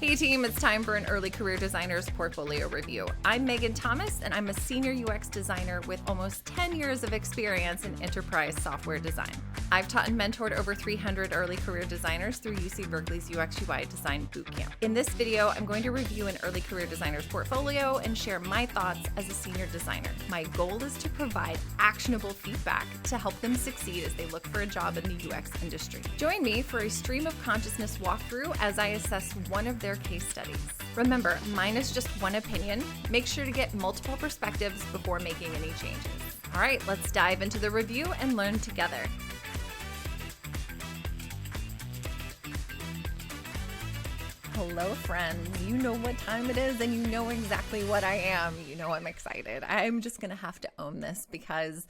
Hey team, it's time for an early career designer's portfolio review. I'm Megan Thomas and I'm a senior UX designer with almost 10 years of experience in enterprise software design. I've taught and mentored over 300 early career designers through UC Berkeley's UX UI Design Bootcamp. In this video, I'm going to review an early career designer's portfolio and share my thoughts as a senior designer. My goal is to provide actionable feedback to help them succeed as they look for a job in the UX industry. Join me for a stream of consciousness walkthrough as I assess one of their case studies. Remember, mine is just one opinion. Make sure to get multiple perspectives before making any changes. All right, let's dive into the review and learn together. Hello, friends. You know what time it is and you know exactly what I am. You know I'm excited. I'm just going to have to own this because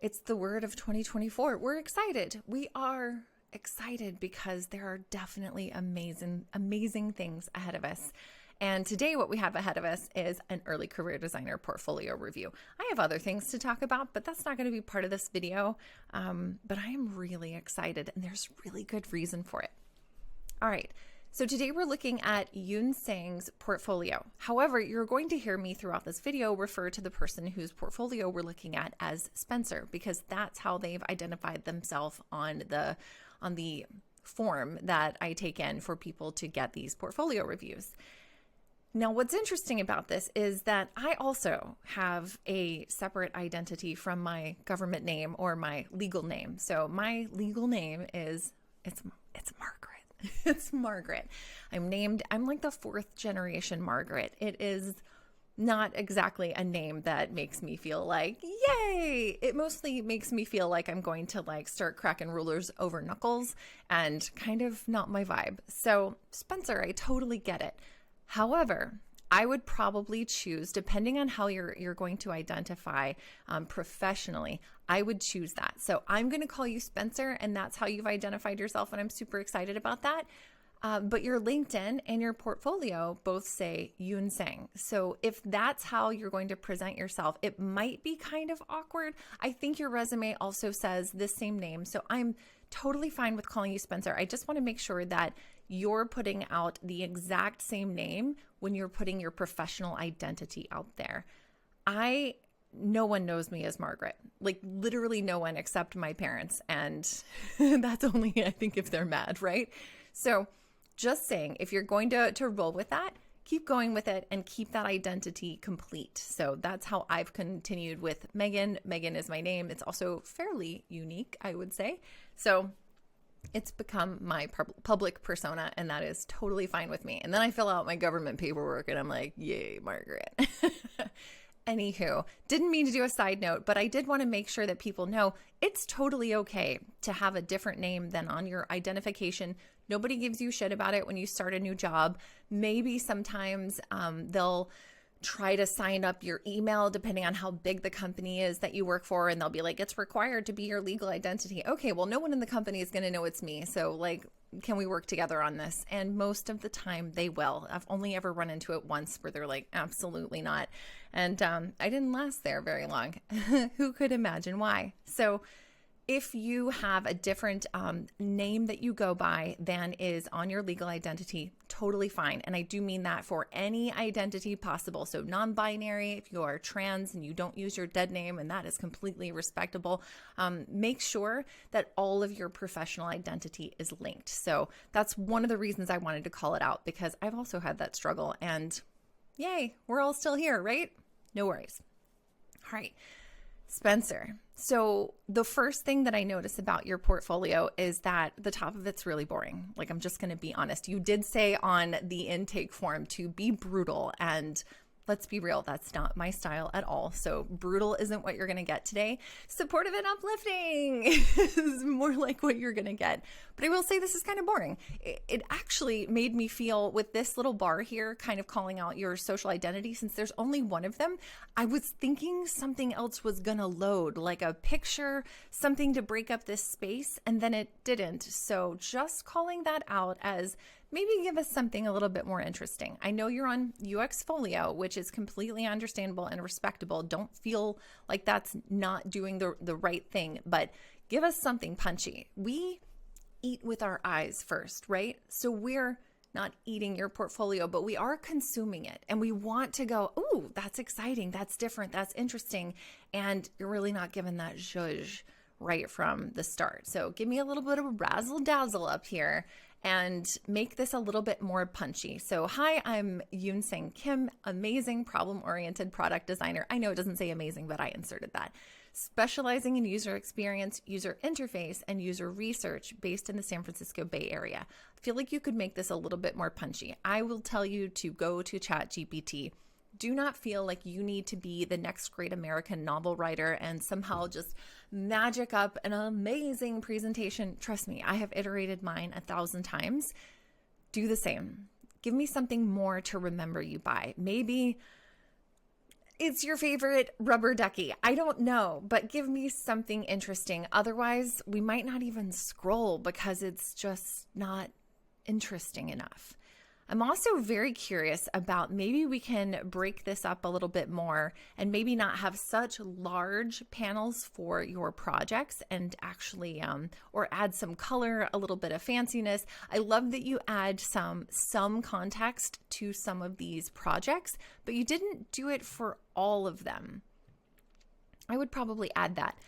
it's the word of 2024. We're excited. We are excited because there are definitely amazing things ahead of us. And today what we have ahead of us is an early career designer portfolio review. I have other things to talk about, but that's not going to be part of this video. But I am really excited and there's really good reason for it. All right. So today we're looking at Yoon-Sang's portfolio. However, you're going to hear me throughout this video refer to the person whose portfolio we're looking at as Spencer, because that's how they've identified themselves on the form that I take in for people to get these portfolio reviews. Now, what's interesting about this is that I also have a separate identity from my government name or my legal name. So my legal name is, it's Margaret. It's Margaret. I'm like the fourth generation Margaret. It is not exactly a name that makes me feel like, yay! It mostly makes me feel like I'm going to start cracking rulers over knuckles and kind of not my vibe. So Spencer, I totally get it. However, I would probably choose, depending on how you're going to identify professionally, I would choose that. So I'm going to call you Spencer, and that's how you've identified yourself, and I'm super excited about that. But your LinkedIn and your portfolio both say Yoon-Sang. So if that's how you're going to present yourself, it might be kind of awkward. I think your resume also says this same name. So I'm totally fine with calling you Spencer. I just want to make sure that you're putting out the exact same name when you're putting your professional identity out there. No one knows me as Margaret, literally no one except my parents. And that's only, I think, if they're mad, right? So just saying, if you're going to roll with that, keep going with it and keep that identity complete. So that's how I've continued with Megan. Megan is my name. It's also fairly unique, I would say. So it's become my public persona, and that is totally fine with me. And then I fill out my government paperwork and I'm like, yay, Margaret. Anywho, didn't mean to do a side note, but I did want to make sure that people know it's totally okay to have a different name than on your identification. Nobody gives you shit about it when you start a new job. Maybe sometimes they'll try to sign up your email depending on how big the company is that you work for, and they'll be like, it's required to be your legal identity. Okay, well, no one in the company is going to know it's me. So can we work together on this? And most of the time they will. I've only ever run into it once where they're like, absolutely not. And I didn't last there very long. Who could imagine why? So if you have a different name that you go by than is on your legal identity, totally fine. And I do mean that for any identity possible. So non-binary, if you are trans and you don't use your dead name, and that is completely respectable, make sure that all of your professional identity is linked. So that's one of the reasons I wanted to call it out, because I've also had that struggle, and yay, we're all still here, right? No worries. All right. Spencer. So the first thing that I notice about your portfolio is that the top of it's really boring. I'm just going to be honest. You did say on the intake form to be brutal, and let's be real, that's not my style at all. So brutal isn't what you're going to get today. Supportive and uplifting is more like what you're going to get. But I will say this is kind of boring. It actually made me feel, with this little bar here kind of calling out your social identity, since there's only one of them, I was thinking something else was going to load, like a picture, something to break up this space, and then it didn't. So just calling that out as maybe give us something a little bit more interesting. I know you're on UX Folio, which is completely understandable and respectable. Don't feel like that's not doing the right thing, but give us something punchy. We eat with our eyes first, right? So we're not eating your portfolio, but we are consuming it. And we want to go, ooh, that's exciting, that's different, that's interesting. And you're really not given that zhuzh right from the start. So give me a little bit of a razzle dazzle up here and make this a little bit more punchy. So hi, I'm Yoon-Sang Kim, amazing problem-oriented product designer. I know it doesn't say amazing, but I inserted that. Specializing in user experience, user interface, and user research based in the San Francisco Bay Area. I feel like you could make this a little bit more punchy. I will tell you to go to ChatGPT. Do not feel like you need to be the next great American novel writer and somehow just magic up an amazing presentation. Trust me, I have iterated mine 1,000 times. Do the same. Give me something more to remember you by. Maybe it's your favorite rubber ducky. I don't know, but give me something interesting. Otherwise, we might not even scroll because it's just not interesting enough. I'm also very curious about maybe we can break this up a little bit more and maybe not have such large panels for your projects and actually, or add some color, a little bit of fanciness. I love that you add some context to some of these projects, but you didn't do it for all of them. I would probably add that.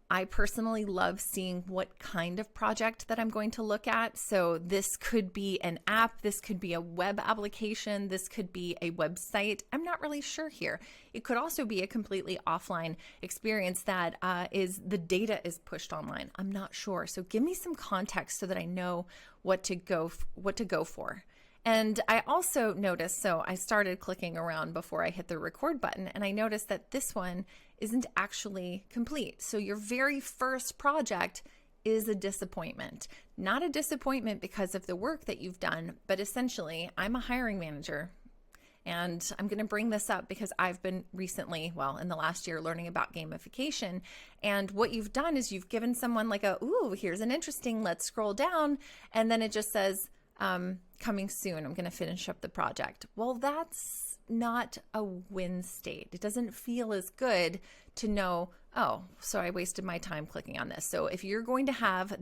I personally love seeing what kind of project that I'm going to look at. So this could be an app, this could be a web application, this could be a website. I'm not really sure here. It could also be a completely offline experience that the data is pushed online. I'm not sure. So give me some context so that I know what to go for. And I also noticed, so I started clicking around before I hit the record button, and I noticed that this one isn't actually complete. So your very first project is a disappointment. Not a disappointment because of the work that you've done, but essentially, I'm a hiring manager. And I'm going to bring this up because I've been recently, in the last year, learning about gamification. And what you've done is you've given someone like ooh, here's an interesting, let's scroll down. And then it just says, coming soon, I'm going to finish up the project. Well, that's not a win state. It doesn't feel as good to know, oh, so I wasted my time clicking on this. So if you're going to have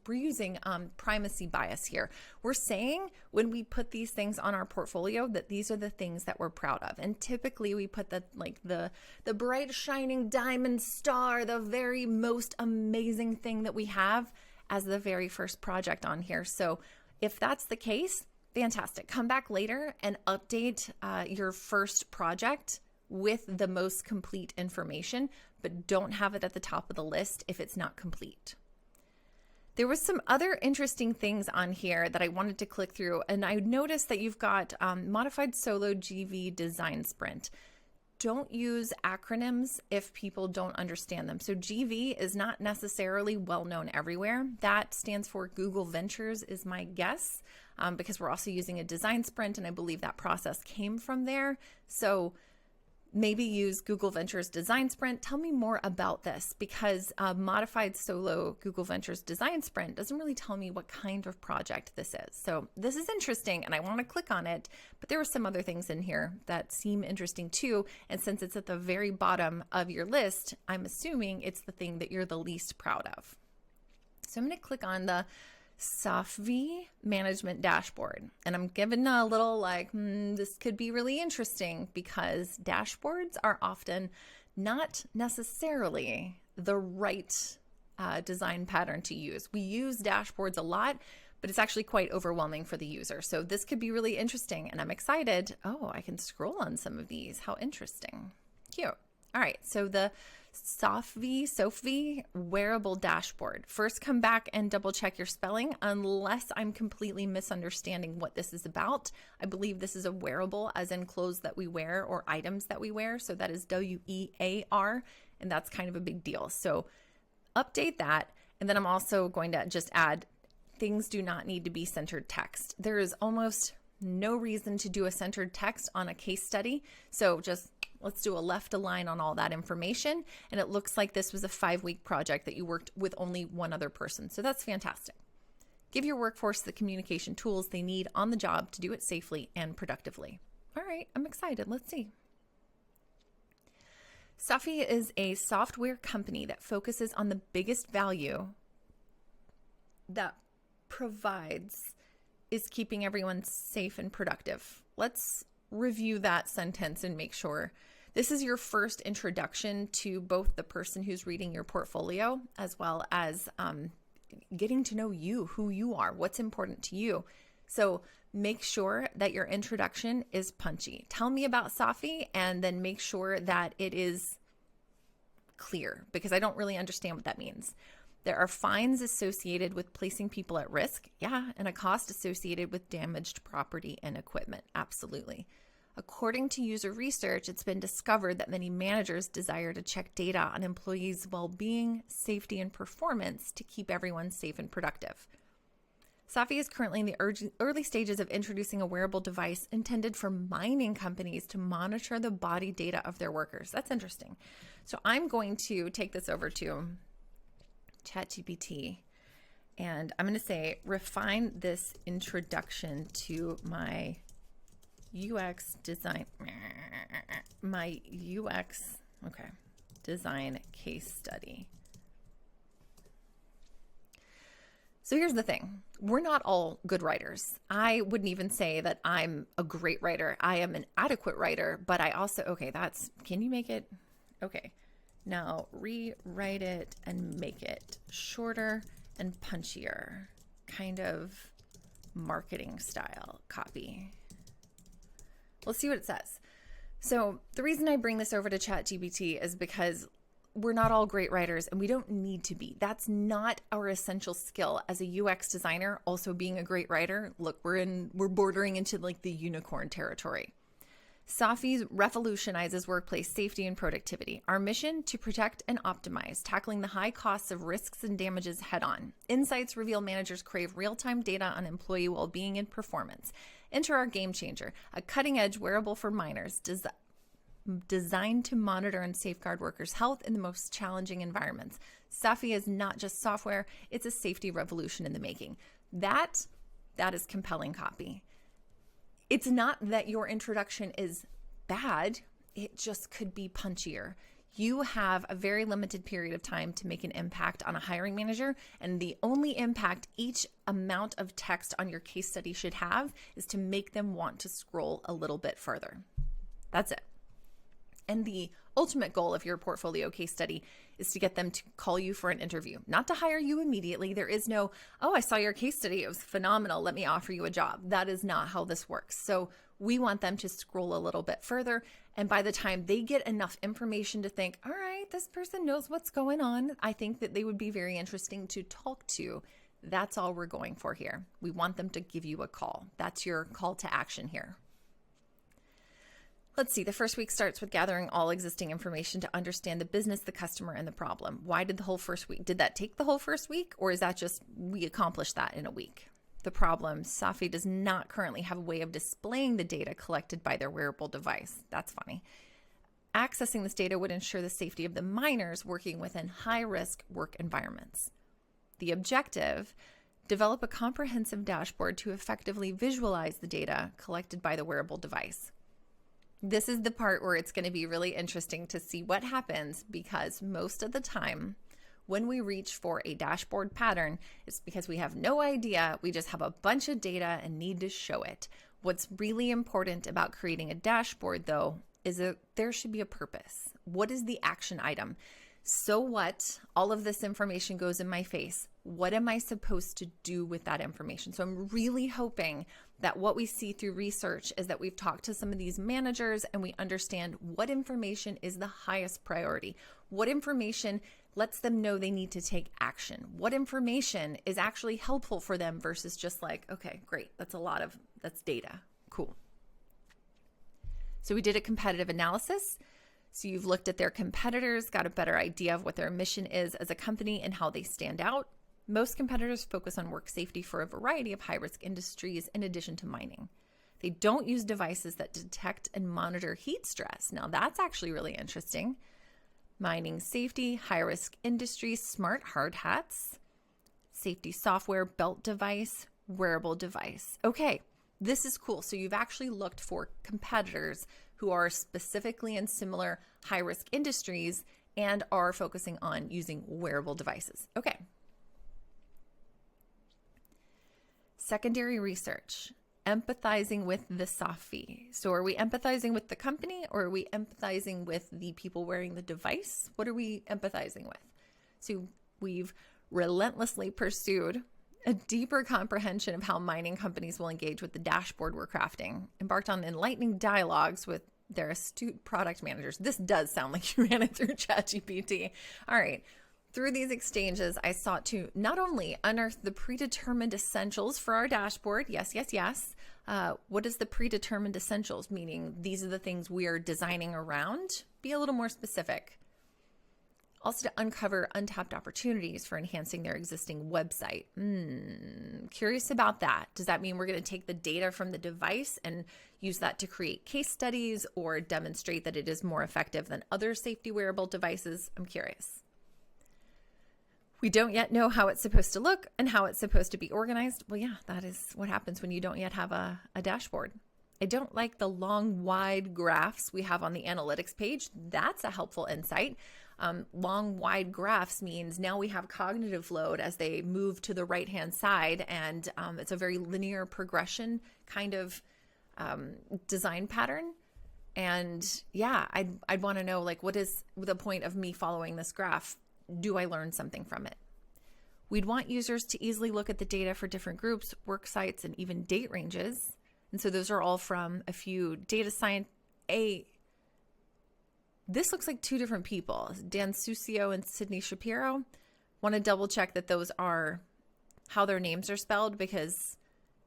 we're using primacy bias here. We're saying when we put these things on our portfolio that these are the things that we're proud of. And typically we put the bright shining diamond star, the very most amazing thing that we have as the very first project on here. So if that's the case, fantastic. Come back later and update your first project with the most complete information, but don't have it at the top of the list if it's not complete. There was some other interesting things on here that I wanted to click through, and I noticed that you've got modified solo GV design sprint. Don't use acronyms if people don't understand them. So GV is not necessarily well known everywhere. That stands for Google Ventures is my guess, because we're also using a design sprint, and I believe that process came from there. So maybe use Google Ventures Design Sprint. Tell me more about this, because modified solo Google Ventures Design Sprint doesn't really tell me what kind of project this is. So this is interesting and I want to click on it, but there are some other things in here that seem interesting too. And since it's at the very bottom of your list, I'm assuming it's the thing that you're the least proud of. So I'm going to click on the SOFV management dashboard. And I'm given a little this could be really interesting, because dashboards are often not necessarily the right design pattern to use. We use dashboards a lot, but it's actually quite overwhelming for the user. So this could be really interesting, and I'm excited. Oh, I can scroll on some of these. How interesting. Cute. All right, so the SOFV wearable dashboard. First, come back and double check your spelling unless I'm completely misunderstanding what this is about. I believe this is a wearable, as in clothes that we wear or items that we wear. So that is WEAR, and that's kind of a big deal. So update that. And then I'm also going to just add, things do not need to be centered text. There is almost no reason to do a centered text on a case study. So just let's do a left align on all that information. And it looks like this was a 5-week project that you worked with only one other person. So that's fantastic. Give your workforce the communication tools they need on the job to do it safely and productively. All right, I'm excited. Let's see. Safi is a software company that focuses on the biggest value that provides is keeping everyone safe and productive. Let's review that sentence and make sure this is your first introduction to both the person who's reading your portfolio as well as getting to know you, who you are, what's important to you. So make sure that your introduction is punchy. Tell me about Safi and then make sure that it is clear, because I don't really understand what that means. There are fines associated with placing people at risk. Yeah. And a cost associated with damaged property and equipment. Absolutely. According to user research, it's been discovered that many managers desire to check data on employees' well-being, safety, and performance to keep everyone safe and productive. Safi is currently in the early stages of introducing a wearable device intended for mining companies to monitor the body data of their workers. That's interesting. So I'm going to take this over to ChatGPT, and I'm going to say, refine this introduction to my UX design, design case study. So here's the thing. We're not all good writers. I wouldn't even say that I'm a great writer. I am an adequate writer, but I also, can you make it? Okay. Now rewrite it and make it shorter and punchier, kind of marketing style copy. Let's see what it says. So the reason I bring this over to ChatGPT is because we're not all great writers and we don't need to be. That's not our essential skill as a UX designer. Also being a great writer, look, we're bordering into like the unicorn territory. Safi revolutionizes workplace safety and productivity. Our mission to protect and optimize, tackling the high costs of risks and damages head on. Insights reveal managers crave real-time data on employee well-being and performance. Enter our game changer, a cutting-edge wearable for miners designed to monitor and safeguard workers' health in the most challenging environments. Safi is not just software, it's a safety revolution in the making. That is compelling copy. It's not that your introduction is bad, it just could be punchier. You have a very limited period of time to make an impact on a hiring manager, and the only impact each amount of text on your case study should have is to make them want to scroll a little bit further. That's it. And the ultimate goal of your portfolio case study is to get them to call you for an interview, not to hire you immediately. There is no, oh, I saw your case study, it was phenomenal, let me offer you a job. That is not how this works. So we want them to scroll a little bit further. And by the time they get enough information to think, all right, this person knows what's going on, I think that they would be very interesting to talk to. That's all we're going for here. We want them to give you a call. That's your call to action here. Let's see, the first week starts with gathering all existing information to understand the business, the customer, and the problem. Why did the whole first week? Did that take the whole first week? Or is that just we accomplished that in a week? The problem, Safi does not currently have a way of displaying the data collected by their wearable device. That's funny. Accessing this data would ensure the safety of the miners working within high-risk work environments. The objective, develop a comprehensive dashboard to effectively visualize the data collected by the wearable device. This is the part where it's going to be really interesting to see what happens, because most of the time when we reach for a dashboard pattern, it's because we have no idea. We just have a bunch of data and need to show it. What's really important about creating a dashboard, though, is that there should be a purpose. What is the action item? So what? All of this information goes in my face. What am I supposed to do with that information? So I'm really hoping that what we see through research is that we've talked to some of these managers and we understand what information is the highest priority. What information lets them know they need to take action. What information is actually helpful for them versus just like, okay, great, that's data. Cool. So we did a competitive analysis. So you've looked at their competitors, got a better idea of what their mission is as a company and how they stand out. Most competitors focus on work safety for a variety of high-risk industries in addition to mining. They don't use devices that detect and monitor heat stress. Now that's actually really interesting. Mining safety, high-risk industries, smart hard hats, safety software, belt device, wearable device. Okay, this is cool. So you've actually looked for competitors who are specifically in similar high-risk industries and are focusing on using wearable devices. Okay. Secondary research, empathizing with the Safi. So are we empathizing with the company, or are we empathizing with the people wearing the device? What are we empathizing with? So we've relentlessly pursued a deeper comprehension of how mining companies will engage with the dashboard we're crafting, embarked on enlightening dialogues with their astute product managers. This does sound like you ran it through ChatGPT. All right. Through these exchanges, I sought to not only unearth the predetermined essentials for our dashboard. Yes, yes, yes. What is the predetermined essentials? Meaning these are the things we are designing around. Be a little more specific. Also to uncover untapped opportunities for enhancing their existing website. Curious about that. Does that mean we're going to take the data from the device and use that to create case studies or demonstrate that it is more effective than other safety wearable devices? I'm curious. We don't yet know how it's supposed to look and how it's supposed to be organized. Well, yeah, that is what happens when you don't yet have a dashboard. I don't like the long, wide graphs we have on the analytics page. That's a helpful insight. Long, wide graphs means now we have cognitive load as they move to the right-hand side, and it's a very linear progression kind of design pattern. And yeah, I'd want to know, like, what is the point of me following this graph? Do I learn something from it? We'd want users to easily look at the data for different groups, work sites, and even date ranges. And so those are all from a few data science. This looks like two different people, Dan Sucio and Sydney Shapiro. Want to double check that those are how their names are spelled, because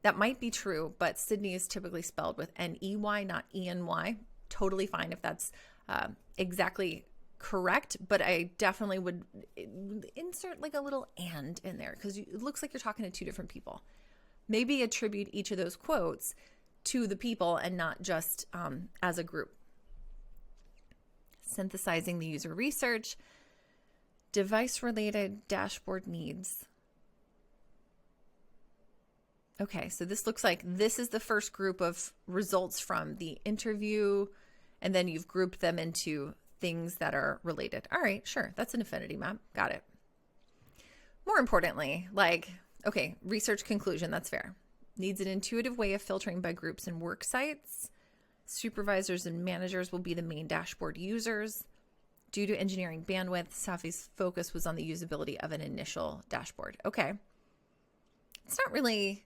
that might be true, but Sydney is typically spelled with N-E-Y, not E-N-Y. Totally fine if that's exactly correct, but I definitely would insert like a little "and" in there, because it looks like you're talking to two different people. Maybe attribute each of those quotes to the people and not just as a group. Synthesizing the user research, device-related dashboard needs. Okay, so this looks like this is the first group of results from the interview, and then you've grouped them into things that are related. All right, sure, that's an affinity map. Got it. More importantly, okay, research conclusion, that's fair. Needs an intuitive way of filtering by groups and work sites. Supervisors and managers will be the main dashboard users. Due to engineering bandwidth, Safi's focus was on the usability of an initial dashboard. Okay. It's not really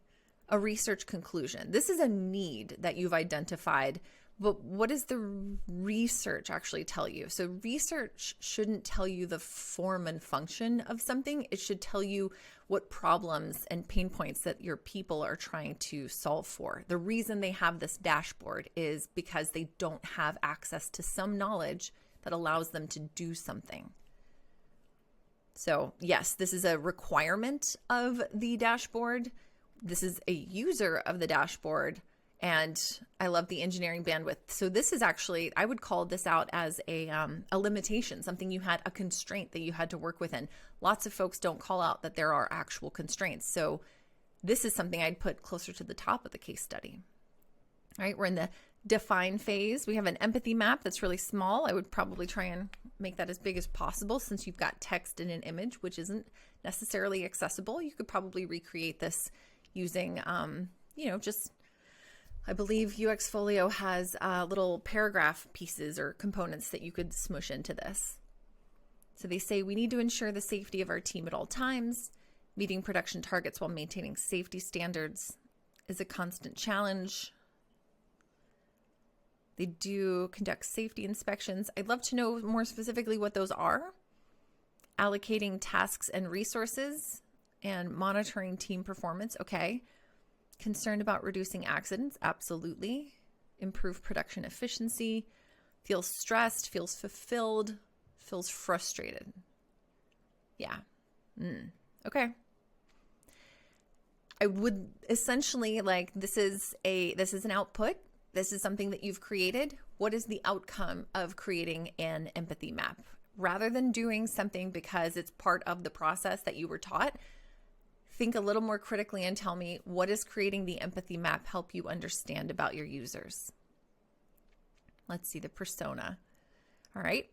a research conclusion. This is a need that you've identified, but what does the research actually tell you? So research shouldn't tell you the form and function of something. It should tell you what problems and pain points that your people are trying to solve for. The reason they have this dashboard is because they don't have access to some knowledge that allows them to do something. So yes, this is a requirement of the dashboard. This is a user of the dashboard. And I love the engineering bandwidth. So this is actually, I would call this out as a limitation, something you had, a constraint that you had to work within. Lots of folks don't call out that there are actual constraints. So this is something I'd put closer to the top of the case study. All right, we're in the define phase. We have an empathy map that's really small. I would probably try and make that as big as possible, since you've got text in an image, which isn't necessarily accessible. You could probably recreate this using, just, I believe UXfolio has little paragraph pieces or components that you could smush into this. So they say we need to ensure the safety of our team at all times. Meeting production targets while maintaining safety standards is a constant challenge. They do conduct safety inspections. I'd love to know more specifically what those are. Allocating tasks and resources and monitoring team performance. Okay. Concerned about reducing accidents? Absolutely. Improve production efficiency. Feels stressed, feels fulfilled, feels frustrated. Yeah. Okay. I would essentially, this is an output. This is something that you've created. What is the outcome of creating an empathy map? Rather than doing something because it's part of the process that you were taught, think a little more critically and tell me, what does creating the empathy map help you understand about your users? Let's see the persona. All right.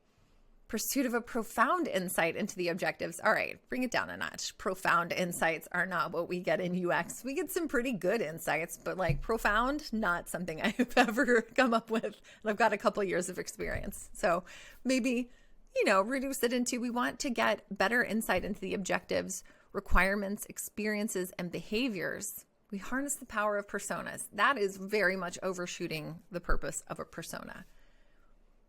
Pursuit of a profound insight into the objectives. All right, bring it down a notch. Profound insights are not what we get in UX. We get some pretty good insights, but like profound, not something I've ever come up with. And I've got a couple years of experience. So maybe, reduce it into, we want to get better insight into the objectives, requirements, experiences, and behaviors. We harness the power of personas. That is very much overshooting the purpose of a persona.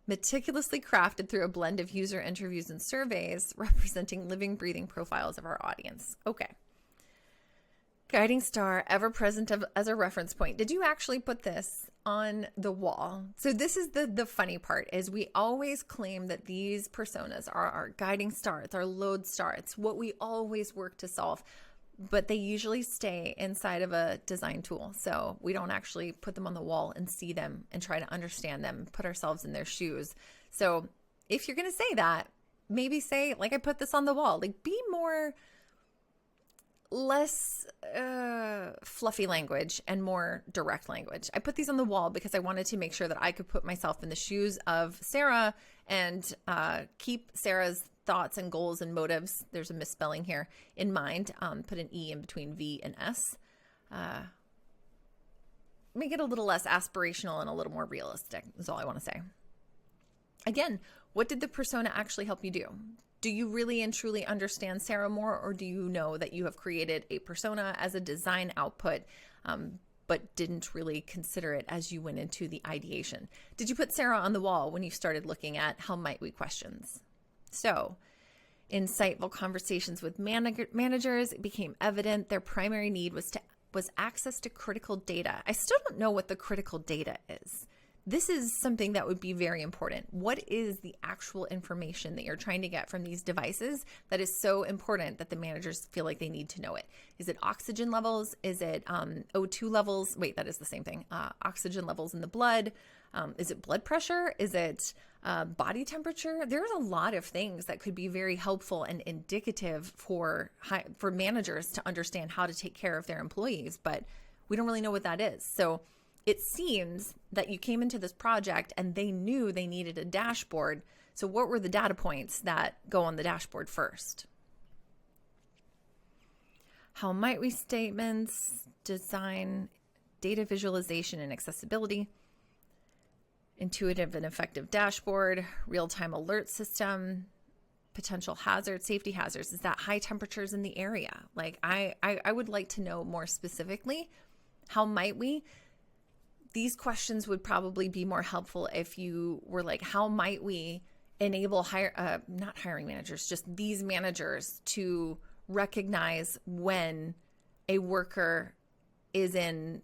Meticulously crafted through a blend of user interviews and surveys, representing living, breathing profiles of our audience. Okay. Guiding star, ever present as a reference point. Did you actually put this on the wall? So this is the funny part, is we always claim that these personas are our guiding star. It's our lodestar. It's what we always work to solve. But they usually stay inside of a design tool. So we don't actually put them on the wall and see them and try to understand them, put ourselves in their shoes. So if you're going to say that, maybe say, like, I put this on the wall, like be less fluffy language and more direct language. I put these on the wall because I wanted to make sure that I could put myself in the shoes of Sarah and keep Sarah's thoughts and goals and motives, there's a misspelling here, in mind. Put an E in between V and S. Make it a little less aspirational and a little more realistic is all I want to say. Again, what did the persona actually help you do? Do you really and truly understand Sarah more, or do you know that you have created a persona as a design output, but didn't really consider it as you went into the ideation? Did you put Sarah on the wall when you started looking at how might we questions? So, insightful conversations with managers, it became evident their primary need was access to critical data. I still don't know what the critical data is. This is something that would be very important. What is the actual information that you're trying to get from these devices that is so important that the managers feel like they need to know it? Is it oxygen levels? Is it O2 levels? Wait, that is the same thing. Oxygen levels in the blood. Is it blood pressure? Is it body temperature? There's a lot of things that could be very helpful and indicative for managers to understand how to take care of their employees, but we don't really know what that is. So it seems that you came into this project and they knew they needed a dashboard. So what were the data points that go on the dashboard first? How might we statements, design, data visualization and accessibility, intuitive and effective dashboard, real-time alert system, potential hazards, safety hazards. Is that high temperatures in the area? Like I would like to know more specifically, how might we? These questions would probably be more helpful if you were like, how might we enable not hiring managers, just these managers to recognize when a worker is in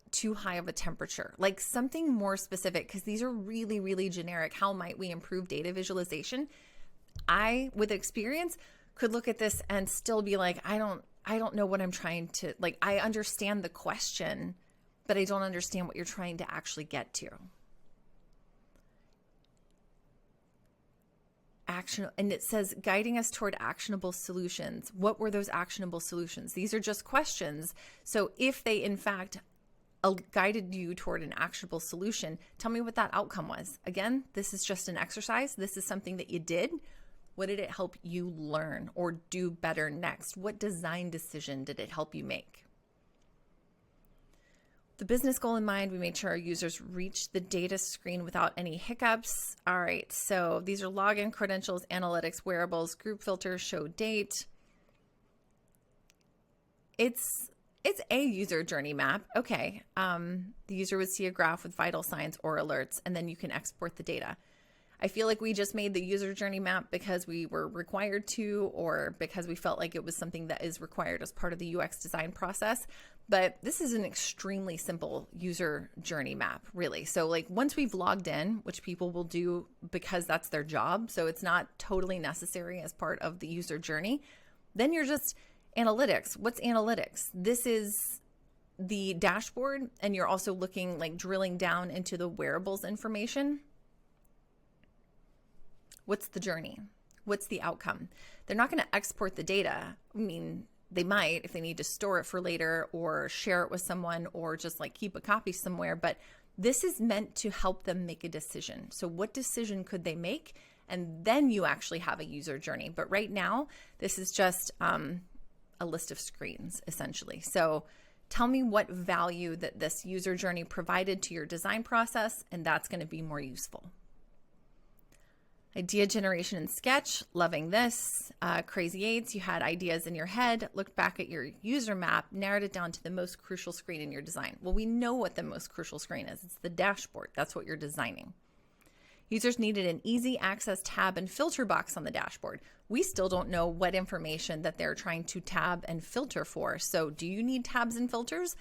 too high of a temperature, like something more specific, because these are really, really generic. How might we improve data visualization? I, with experience, could look at this and still be like, I don't know what I'm trying to, like, I understand the question, but I don't understand what you're trying to actually get to. Action, and it says guiding us toward actionable solutions. What were those actionable solutions? These are just questions. So if they in fact guided you toward an actionable solution, tell me what that outcome was. Again, this is just an exercise. This is something that you did. What did it help you learn or do better next? What design decision did it help you make? The business goal in mind, we made sure our users reach the data screen without any hiccups. All right, so these are login credentials, analytics, wearables, group filters, show date. It's a user journey map. Okay, the user would see a graph with vital signs or alerts, and then you can export the data. I feel like we just made the user journey map because we were required to, or because we felt like it was something that is required as part of the UX design process. But this is an extremely simple user journey map, really. So like once we've logged in, which people will do because that's their job, so it's not totally necessary as part of the user journey, then you're just analytics. What's analytics? This is the dashboard, and you're also looking, like drilling down into the wearables information. What's the journey? What's the outcome? They're not going to export the data. I mean, They might if they need to store it for later or share it with someone or just like keep a copy somewhere. But this is meant to help them make a decision. So what decision could they make? And then you actually have a user journey. But right now, this is just a list of screens, essentially. So tell me what value that this user journey provided to your design process, and that's going to be more useful. Idea generation in Sketch, loving this. Crazy Eights, you had ideas in your head, looked back at your user map, narrowed it down to the most crucial screen in your design. Well, we know what the most crucial screen is. It's the dashboard. That's what you're designing. Users needed an easy access tab and filter box on the dashboard. We still don't know what information that they're trying to tab and filter for. So do you need tabs and filters?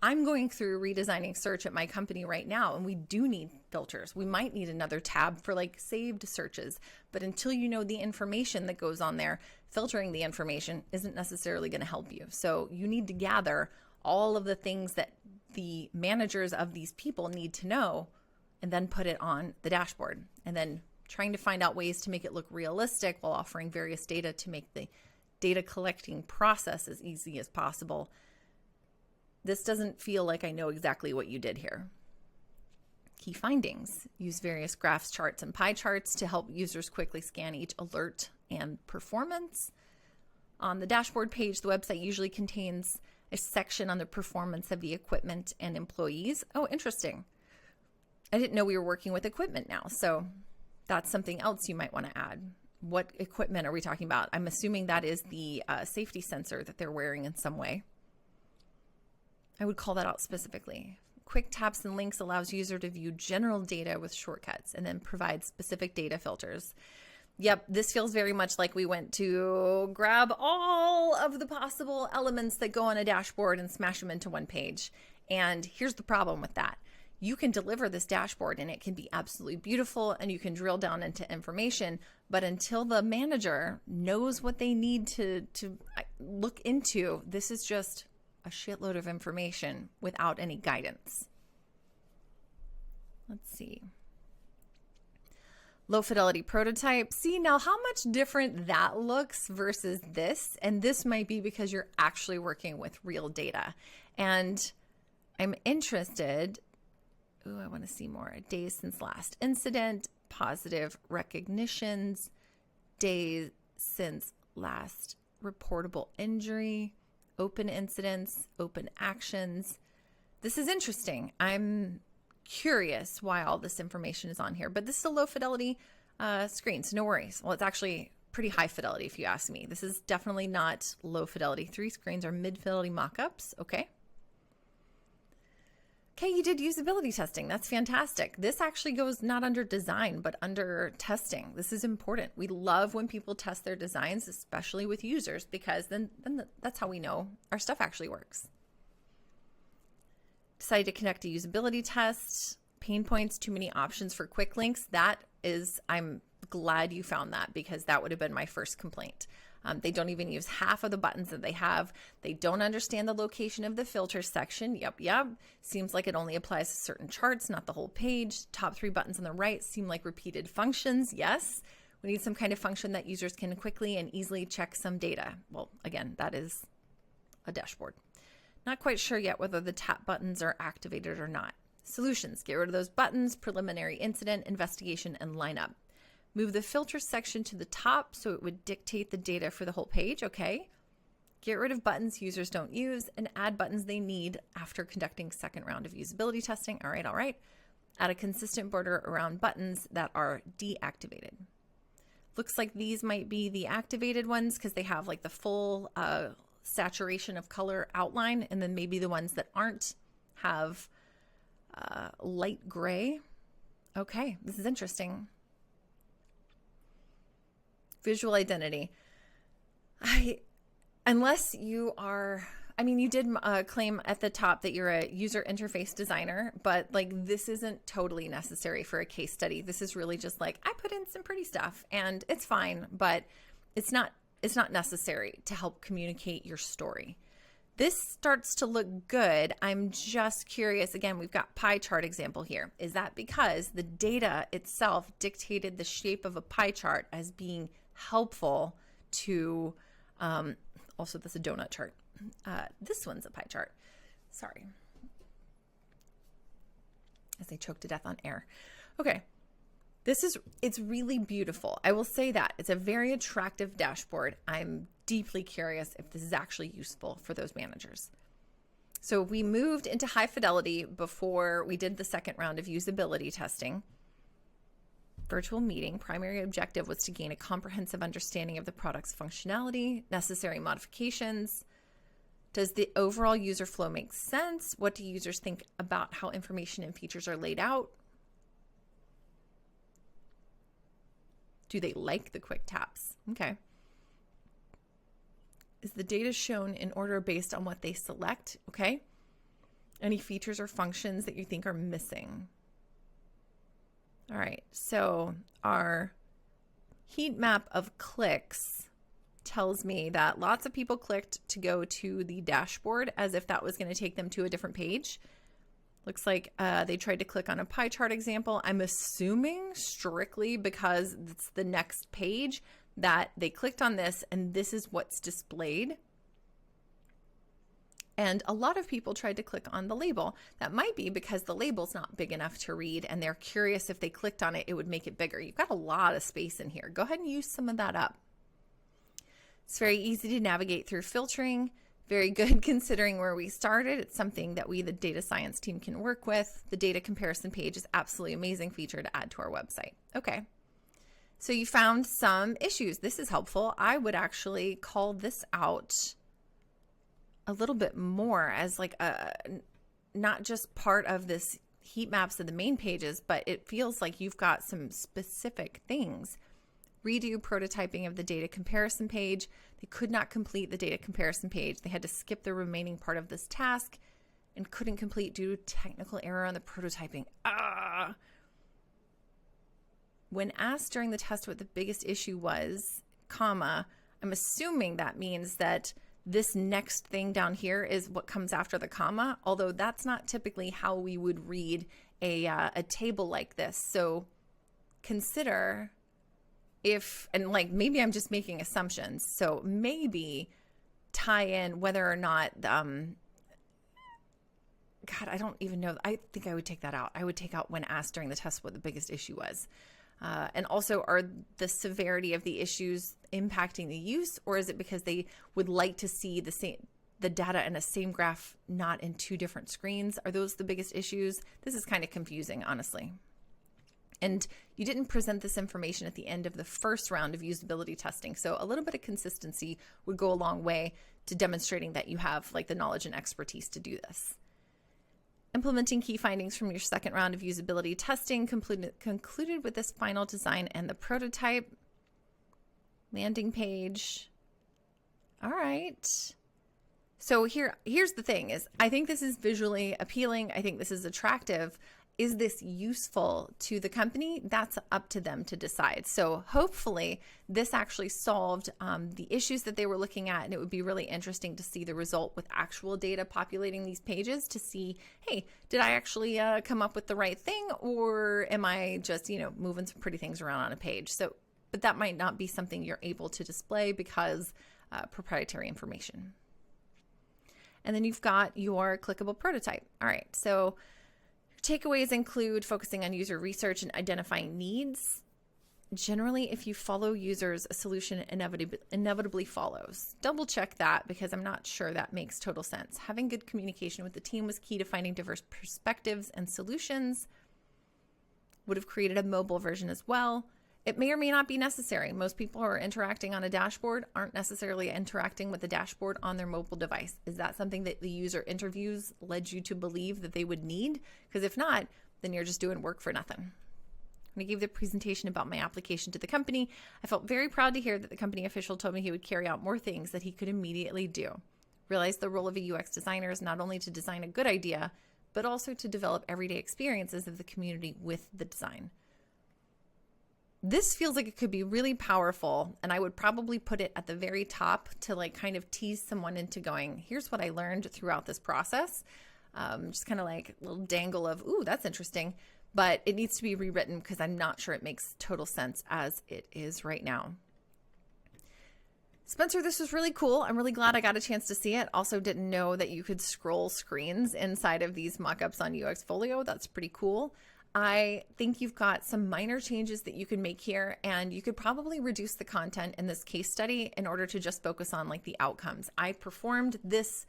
I'm going through redesigning search at my company right now, and we do need filters. We might need another tab for like saved searches, but until you know the information that goes on there, filtering the information isn't necessarily going to help you. So you need to gather all of the things that the managers of these people need to know and then put it on the dashboard, and then trying to find out ways to make it look realistic while offering various data to make the data collecting process as easy as possible. This doesn't feel like I know exactly what you did here. Key findings. Use various graphs, charts, and pie charts to help users quickly scan each alert and performance. On the dashboard page, the website usually contains a section on the performance of the equipment and employees. Oh, interesting. I didn't know we were working with equipment now, so that's something else you might want to add. What equipment are we talking about? I'm assuming that is the safety sensor that they're wearing in some way. I would call that out specifically. Quick taps and links allows user to view general data with shortcuts and then provide specific data filters. Yep, this feels very much like we went to grab all of the possible elements that go on a dashboard and smash them into one page. And here's the problem with that. You can deliver this dashboard and it can be absolutely beautiful and you can drill down into information, but until the manager knows what they need to look into, this is just a shitload of information without any guidance. Let's see. Low fidelity prototype. See now how much different that looks versus this. And this might be because you're actually working with real data. And I'm interested. Ooh, I want to see more. Days since last incident, positive recognitions, days since last reportable injury, open incidents, open actions. This is interesting. I'm curious why all this information is on here, but this is a low fidelity screen, so no worries. Well, it's actually pretty high fidelity if you ask me. This is definitely not low fidelity. 3 screens are mid fidelity mock-ups. Okay, you did usability testing. That's fantastic. This actually goes not under design, but under testing. This is important. We love when people test their designs, especially with users, because then that's how we know our stuff actually works. Decided to conduct a usability test. Pain points, too many options for quick links. I'm glad you found that because that would have been my first complaint. They don't even use half of the buttons that they have. They don't understand the location of the filter section. Yep. Seems like it only applies to certain charts, not the whole page. Top 3 buttons on the right seem like repeated functions. Yes, we need some kind of function that users can quickly and easily check some data. Well, again, that is a dashboard. Not quite sure yet whether the tap buttons are activated or not. Solutions, get rid of those buttons, preliminary incident, investigation, and lineup. Move the filter section to the top so it would dictate the data for the whole page. Okay. Get rid of buttons users don't use and add buttons they need after conducting second round of usability testing. All right. Add a consistent border around buttons that are deactivated. Looks like these might be the activated ones because they have like the full saturation of color outline, and then maybe the ones that aren't have light gray. Okay, this is interesting. Visual identity. Unless you are, you did claim at the top that you're a user interface designer, but like this isn't totally necessary for a case study. This is really just like, I put in some pretty stuff and it's fine, but it's not necessary to help communicate your story. This starts to look good. I'm just curious. Again, we've got pie chart example here. Is that because the data itself dictated the shape of a pie chart as being helpful to Also, that's a donut chart. This one's a pie chart. Sorry. As I choke to death on air. Okay. It's really beautiful. I will say that. It's a very attractive dashboard. I'm deeply curious if this is actually useful for those managers. So we moved into high fidelity before we did the second round of usability testing. Virtual meeting, primary objective was to gain a comprehensive understanding of the product's functionality, necessary modifications. Does the overall user flow make sense? What do users think about how information and features are laid out? Do they like the quick taps? Okay. Is the data shown in order based on what they select? Okay. Any features or functions that you think are missing? All right. So our heat map of clicks tells me that lots of people clicked to go to the dashboard as if that was going to take them to a different page. Looks like they tried to click on a pie chart example. I'm assuming strictly because it's the next page that they clicked on this and this is what's displayed. And a lot of people tried to click on the label. That might be because the label's not big enough to read and they're curious if they clicked on it, it would make it bigger. You've got a lot of space in here. Go ahead and use some of that up. It's very easy to navigate through filtering. Very good considering where we started. It's something that we, the data science team, can work with. The data comparison page is absolutely amazing feature to add to our website. Okay. So you found some issues. This is helpful. I would actually call this out a little bit more as like not just part of this heat maps of the main pages, but it feels like you've got some specific things. Redo prototyping of the data comparison page. They could not complete the data comparison page. They had to skip the remaining part of this task and couldn't complete due to technical error on the prototyping. When asked during the test what the biggest issue was, comma, I'm assuming that means that this next thing down here is what comes after the comma, although that's not typically how we would read a table like this. So consider if, and like maybe I'm just making assumptions. So maybe tie in whether or not, God, I don't even know. I think I would take that out. I would take out when asked during the test what the biggest issue was. And also, are the severity of the issues impacting the use, or is it because they would like to see the data in a same graph, not in two different screens? Are those the biggest issues? This is kind of confusing, honestly. And you didn't present this information at the end of the first round of usability testing. So a little bit of consistency would go a long way to demonstrating that you have like the knowledge and expertise to do this. Implementing key findings from your second round of usability testing concluded with this final design and the prototype. Landing page. All right. So here's the thing is, I think this is visually appealing. I think this is attractive. Is this useful to the company? That's up to them to decide. So hopefully this actually solved the issues that they were looking at, and it would be really interesting to see the result with actual data populating these pages to see, hey, did I actually come up with the right thing, or am I just, moving some pretty things around on a page? So, but that might not be something you're able to display because proprietary information. And then you've got your clickable prototype. All right, so takeaways include focusing on user research and identifying needs. Generally, if you follow users, a solution inevitably follows. Double check that because I'm not sure that makes total sense. Having good communication with the team was key to finding diverse perspectives and solutions. Would have created a mobile version as well. It may or may not be necessary. Most people who are interacting on a dashboard aren't necessarily interacting with the dashboard on their mobile device. Is that something that the user interviews led you to believe that they would need? Because if not, then you're just doing work for nothing. When I gave the presentation about my application to the company, I felt very proud to hear that the company official told me he would carry out more things that he could immediately do. Realized the role of a UX designer is not only to design a good idea, but also to develop everyday experiences of the community with the design. This feels like it could be really powerful, and I would probably put it at the very top to like kind of tease someone into going, here's what I learned throughout this process. Just kind of like a little dangle of, ooh, that's interesting, but it needs to be rewritten because I'm not sure it makes total sense as it is right now. Spencer, this was really cool. I'm really glad I got a chance to see it. Also didn't know that you could scroll screens inside of these mock-ups on UX Folio. That's pretty cool. I think you've got some minor changes that you can make here, and you could probably reduce the content in this case study in order to just focus on like the outcomes. I performed this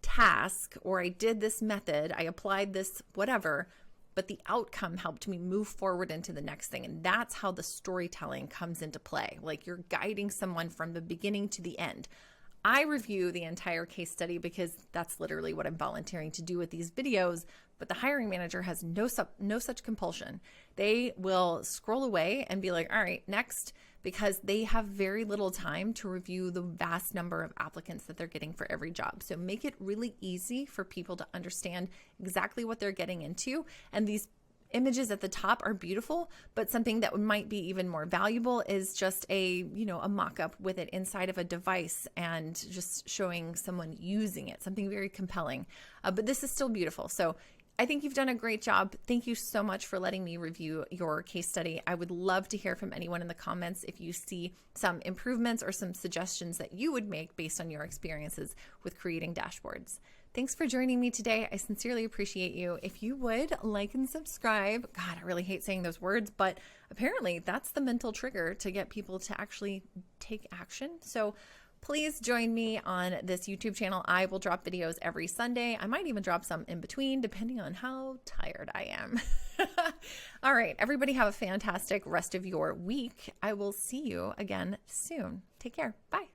task, or I did this method, I applied this whatever, but the outcome helped me move forward into the next thing. And that's how the storytelling comes into play. Like you're guiding someone from the beginning to the end. I review the entire case study because that's literally what I'm volunteering to do with these videos, but the hiring manager has no such compulsion. They will scroll away and be like, all right, next, because they have very little time to review the vast number of applicants that they're getting for every job. So make it really easy for people to understand exactly what they're getting into. And these images at the top are beautiful, but something that might be even more valuable is just a mock-up with it inside of a device and just showing someone using it, something very compelling. But this is still beautiful. So I think you've done a great job. Thank you so much for letting me review your case study. I would love to hear from anyone in the comments if you see some improvements or some suggestions that you would make based on your experiences with creating dashboards. Thanks for joining me today. I sincerely appreciate you. If you would like and subscribe, God, I really hate saying those words, but apparently that's the mental trigger to get people to actually take action. So please join me on this YouTube channel. I will drop videos every Sunday. I might even drop some in between, depending on how tired I am. All right, everybody have a fantastic rest of your week. I will see you again soon. Take care. Bye.